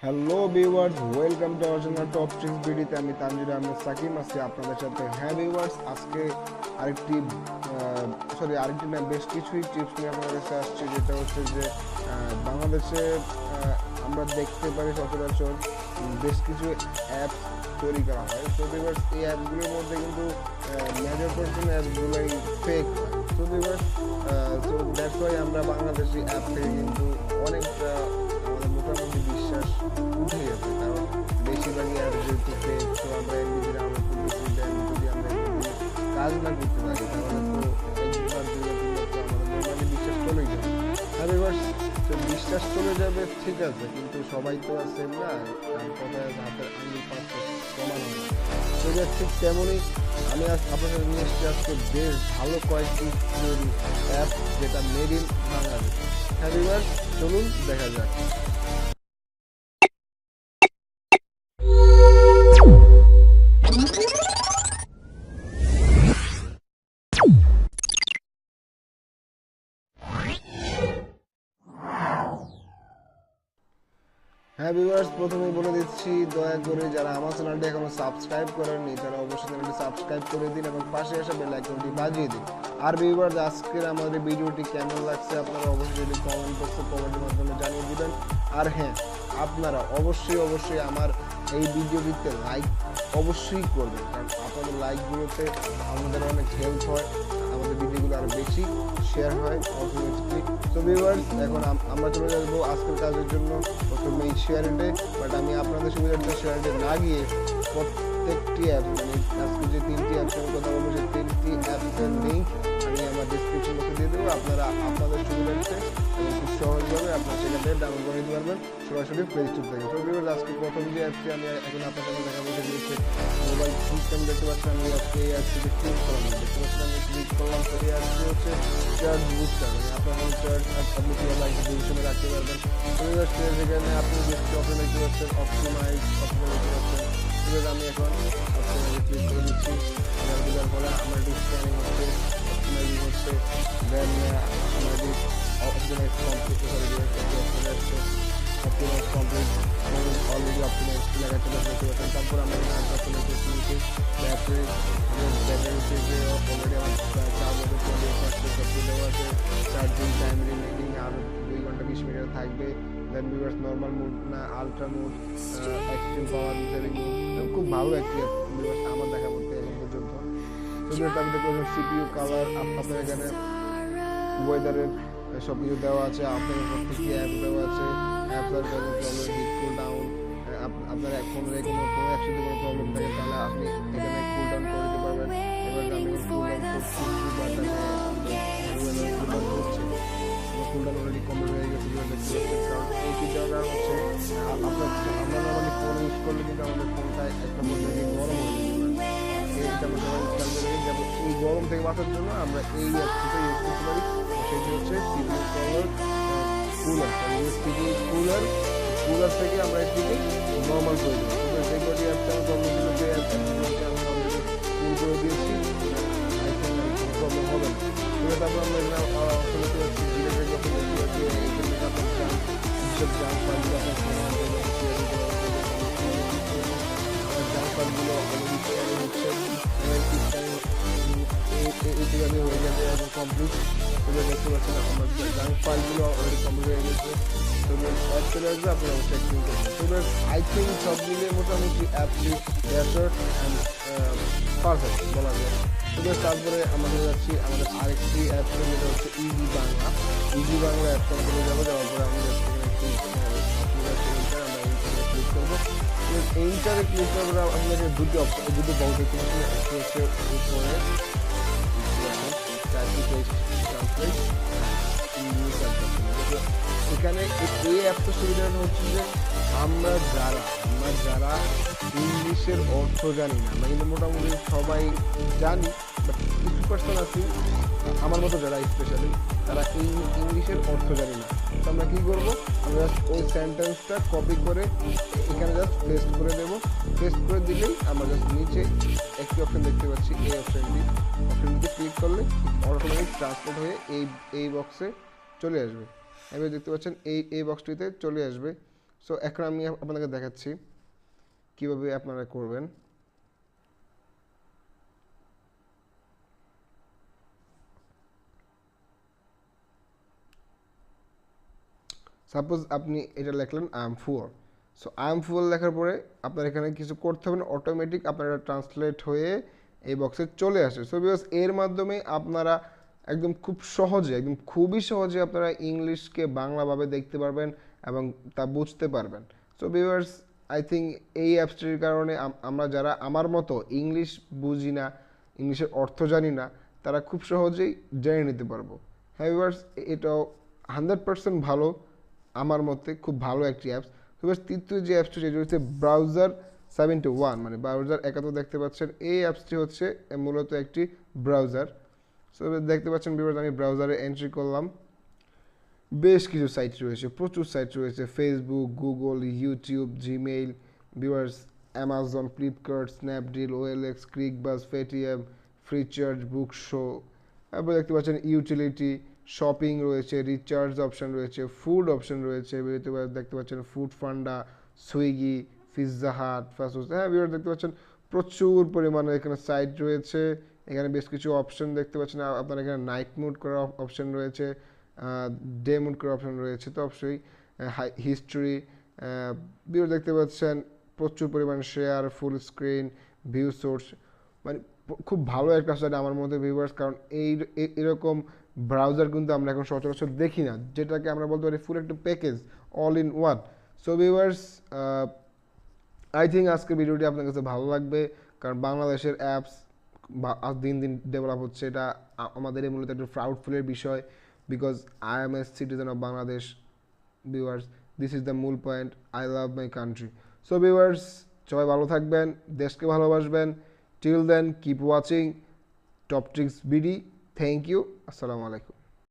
Hello viewers, welcome to our channel top tricks ভিডিওতে। আমি Tangier Ahmed সাকিম আছি আপনাদের সাথে। হ্যাঁ ভিউয়ার্স, আজকে আরেকটি আরেকটি না, বেশ কিছুই টিপস নিয়ে আপনাদের কাছে আসছে, যেটা হচ্ছে যে বাংলাদেশে আমরা দেখতে পারি সচরাচর বেশ কিছু অ্যাপস তৈরি করা হয়। তো ভিউয়ার্স, এই অ্যাপগুলোর মধ্যে কিন্তু মেজর পার্সেন্ট অ্যাপগুলোই ফেক হয়। তো ভিউয়ার্স, তো দ্যাটস ওয়াই আমরা বাংলাদেশি অ্যাপ থেকে কিন্তু অনেকটা আমাদের মোটামুটি বিশ্বাস উঠে গেছে, কারণ বেশিরভাগই অ্যাপ যেহেতু ফেক। তো আমরা এমনিতে ডাউনলোড করতেছি, দেন যদি আমরা এগুলো দিয়ে কাজ না করতে পারি তাহলে তো একবার দুইবার তিনবার তো আমাদের নর্মালি বিশ্বাস চলেই যাবে। আর এবার তো বিশ্বাস চলে যাবে, ঠিক আছে, কিন্তু সবাই তো আর সেম না, তার কথায় হাতের আঙুল পাঁচটা সমান হয় না। তো ঠিক তেমনই আমি আজ আপনার সাথে নিয়ে এসেছি আজকে বেশ ভালো কয়েকটি অ্যাপ, যেটা মেড ইন বাংলাদেশ। হ্যাঁ ভিউয়ার্স, চলুন দেখা যাক। হ্যাঁ ভিউয়ার্স, প্রথমেই বলে দিচ্ছি, দয়া করে যারা আমার চ্যানেলটি এখনো সাবস্ক্রাইব করেননি তারা অবশ্যই চ্যানেলটি সাবস্ক্রাইব করে দিন এবং পাশে আসা বেল আইকনটি বাজিয়ে দিন। আর ভিউয়ার্স, আজকের আমাদের ভিডিওটি কেমন লাগছে আপনারা অবশ্যই যদি কমেন্ট বক্সে কমেন্টের মাধ্যমে জানিয়ে দিবেন। আর হ্যাঁ, আপনারা অবশ্যই আমার এই ভিডিওটিতে লাইক অবশ্যই করবেন, কারণ আপনাদের লাইকগুলোতে আমাদের অনেক হেল্প হয়, আমাদের ভিডিওগুলো আরও বেশি শেয়ার হয় অটোমেটিকলি। তো ভিউয়ার্স, এখন আমরা চলে যাবো আজকের কাজের জন্য প্রথমে এই শেয়ারেটে। বাট আমি আপনাদের সুবিধার্থে শেয়ারেটে না গিয়ে প্রত্যেকটি অ্যাপস, মানে আজকে যে তিনটি অ্যাপসের কথা বলবো সেই তিনটি অ্যাপসের লিঙ্ক আমি আমার ডিসক্রিপশন বক্সে দিয়ে দেবো। আপনারা আপনাদের সুবিধার্থে এবং খুব সহজভাবে আপনারা সেখান থেকে ডাউনলোড করে নিতে পারবেন সরাসরি প্লে স্টোর থেকে। তো ভিউয়ার্স, আজকে প্রথম যে অ্যাপটি আমি এখন আপনার সাথে দেখাবো সেটি হচ্ছে মোবাইল সিস্টেম। দেখতে পাচ্ছেন আমি আজকে এই অ্যাপটিতে ক্লিক করলাম, দেখতে পাচ্ছেন আমি ক্লিক করলাম। তো এই অ্যাপটি হচ্ছে চার্জ বুস্টার, মানে আপনার চার্জ আপনি কীভাবে বাইক ডিভিশনে রাখতে পারবেন। তো সেখানে আপনি বেশি অপশন দেখতে পাচ্ছেন, অপটিমাইজ অপশন দেখতে পাচ্ছেন। এবার আমি এখন অপটিমাইজে ক্লিক করে দিচ্ছি। আমার দেওয়ার পরে আমার এটি স্ক্যানিং হচ্ছে, অপটিমাইজিং হচ্ছে, দেন আমার এটি অপটিমাইজ কমপ্লিট হচ্ছে, অপটিমাইজ কমপ্লিট অলরেডি অপটিমাইজ লেখা চলে আসতে পারছেন। তারপর আমরা অপটিমাইজ নিচে ব্যাটারিতে যে অলরেডি আমার 4 বছর 20% দেওয়া আছে, চার্জিং টাইম রিমেইনিং আরও 2 ঘন্টা 20 মিনিট থাকবে। দেন ভিউয়ার্স, নর্মাল মোড না ultra mode, extreme power saving mode, খুব ভালো একটি ভিউয়ার্স আমার দেখা মধ্যে এখন পর্যন্ত। তো ভিউয়ার্স, আমি দেখতে পাচ্ছি সিপিইউ কালার, আপনাদের এখানে ওয়েদারের সব কিছু দেওয়া আছে, আপনার প্রত্যেকটি অ্যাপ দেওয়া আছে, অ্যাপস আর কোনো প্রবলেম, হিট কুল ডাউন, আপনার ফোনের কোনো অ্যাপস যদি কোনো প্রবলেম থাকে তাহলে আপনি এখানে কুল ডাউন করে দিতে পারবেন। এবার আমি কুল ডাউন করছি, কুল ডাউন অলরেডি কমপ্লিট হয়ে গেছে, কারণ এই ফিচারটা হচ্ছে আমরা নর্মালি ফোন ইউজ করলে কিন্তু আমাদের ফোনটা একটা পর্যায়ে গরম হয়ে যেতে পারে। এটা আমরা সবাই খেয়াল করে রাখি, যেমন এই গরম থেকে বাঁচার জন্য আমরা এই অ্যাপসটা ইউজ করতে পারি। সেটি হচ্ছে সিপিইউ কুলার থেকে আমরা এটিকে নর্মাল করে দেবো। তো সেই কটি অ্যাপটা আমি প্রবলেম যে অ্যাপগুলোকে আমি অলরেডি কুল করে দিয়েছি, প্রবলেম হবে না। তারপর আমরা এখানে আসলে তো ডিরেক্টলি যখন দেখতে পাচ্ছি এইখানে আপনার সব জাঙ্ক ফাইলগুলো আপনার জাঙ্ক ফাইলগুলো অলরেডি তৈরি হচ্ছে, এইভাবে হয়ে যাবে এবং কমপ্লিট। দেখতে পাচ্ছেন আমার জাঙ্ক ফাইলগুলো অলরেডি কমপ্লিট হয়ে গেছে। তো অ্যাপ চলে আসবে, আপনি অবশ্যই চেকিং করবেন। তো আই থিঙ্ক সব মিলিয়ে মোটামুটি অ্যাপটি বেটার অ্যান্ড পারফেক্ট বলা যায়। তো তারপরে আমাদের যাচ্ছি আমাদের আরেকটি অ্যাপ, যেটা হচ্ছে ইজি বাংলা অ্যাপটা আমাদের যাবো। যাওয়ার পরে আমাদের আমরা ক্লিক করবো। এইটারে ক্লিক করবো, আপনাকে দুটো বক্স দেখতে পাচ্ছেন, একটি হচ্ছে উপরে এখানে এই অ্যাপটার সুবিধাটা হচ্ছে যে আমরা যারা ইংলিশের অর্থ জানি না, আমরা কিন্তু মোটামুটি সবাই জানি, বাট কিছু পার্সন আছে আমার মতো যারা স্পেশালি তারা ইংলিশের অর্থ জানি না। তো আমরা কী করবো, আমরা জাস্ট ওই সেন্টেন্সটা কপি করে এখানে জাস্ট পেস্ট করে দেবো। পেস্ট করে দিলেই আমরা জাস্ট নিচে একটি অপশন দেখতে পাচ্ছি, এই অপশনটিতে ক্লিক করলে অটোমেটিক ট্রান্সলেট হয়ে এই বক্সে চলে আসবে। এবার দেখতে পাচ্ছেন এই বক্সটিতে চলে আসবে। সো এখন আমি আপনাদেরকে দেখাচ্ছি কিভাবে আপনারা করবেন। সাপোজ আপনি এটা লিখলেন I am fool. So I am fool লেখার পরে আপনার এখানে কিছু করতে হবে না, অটোমেটিক আপনারা ট্রান্সলেট হয়ে এই বক্সে চলে আসে। সো বিকজ এর মাধ্যমে আপনারা একদম খুব সহজে, একদম খুবই সহজে আপনারা ইংলিশকে বাংলাভাবে দেখতে পারবেন এবং তা বুঝতে পারবেন। সো ভিউয়ার্স, আই থিঙ্ক এই অ্যাপসটির কারণে আমরা যারা আমার মতো ইংলিশ বুঝি না, ইংলিশের অর্থ জানি না, তারা খুব সহজেই জেনে নিতে পারবো। হ্যাঁ ভিউয়ার্স, এটাও 100% ভালো, আমার মতে খুব ভালো একটি অ্যাপস। এবার তৃতীয় যে অ্যাপসটি যেটি হচ্ছে ব্রাউজার 71, মানে ব্রাউজার 71 দেখতে পাচ্ছেন। এই অ্যাপসটি হচ্ছে মূলত একটি ব্রাউজার। সো দেখতে পাচ্ছেন ভিউয়ার্স, আমি ব্রাউজারে এন্ট্রি করলাম। বেশ কিছু সাইট রয়েছে, প্রচুর সাইট রয়েছে, Facebook, Google, YouTube, Gmail, viewers, Amazon, Flipkart, Snapdeal, OLX, Cricbuzz, Paytm, Freecharge, বুকশো। তারপর দেখতে পাচ্ছেন ইউটিলিটি, শপিং রয়েছে, রিচার্জ অপশন রয়েছে, ফুড অপশন রয়েছে, দেখতে পাচ্ছেন Foodpanda, Swiggy, Pizza Hut, fast food. হ্যাঁ ভিউয়ার্স, দেখতে পাচ্ছেন প্রচুর পরিমাণে এখানে সাইট রয়েছে। এখানে বেশ কিছু অপশন দেখতে পাচ্ছেন। আপনার এখানে নাইট মুড করার অপশন রয়েছে, ডে মুড করার অপশন রয়েছে। তো অবশ্যই হিস্ট্রি ভিউ দেখতে পাচ্ছেন, প্রচুর পরিমাণ share, full screen, view source. মানে খুব ভালো একটা সাইট আমার মধ্যে ভিউয়ার্স, কারণ এরকম ব্রাউজার কিন্তু আমরা এখন সচরাচর দেখি না, যেটাকে আমরা বলতে পারি ফুল একটা package, all in one. So viewers, I think আজকের ভিডিওটি আপনার কাছে ভালো লাগবে, কারণ বাংলাদেশের অ্যাপস দিন দিন ডেভেলপ হচ্ছে। এটা আমাদের মূলত একটা প্রাউডফুলের বিষয়, because I am a citizen of Bangladesh. Viewers, this is the মূল point, I love my country. So viewers, সবাই ভালো থাকবেন, দেশকে ভালোবাসবেন। Till then, keep watching top tricks BD. Thank you, আসসালামু আলাইকুম।